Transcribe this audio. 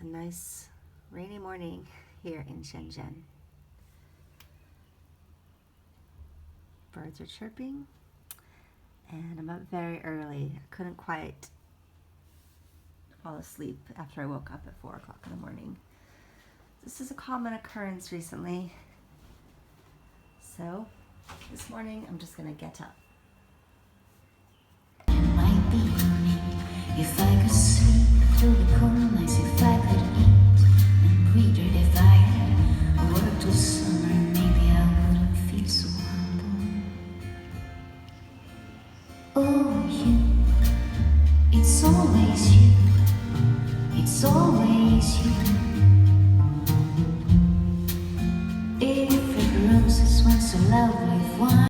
It's a nice rainy morning here in Shenzhen. Birds are chirping, and I'm up very early. I couldn't quite fall asleep after I woke up at 4 o'clock in the morning. This is a common occurrence recently. So this morning I'm just gonna get up. Might be if I could sleep through the cold nights, if I could eat and breathe, if I had worked all summer, maybe I wouldn't feel so humble. Oh, you, it's always you, it's always you. If it roses once so lovely, why?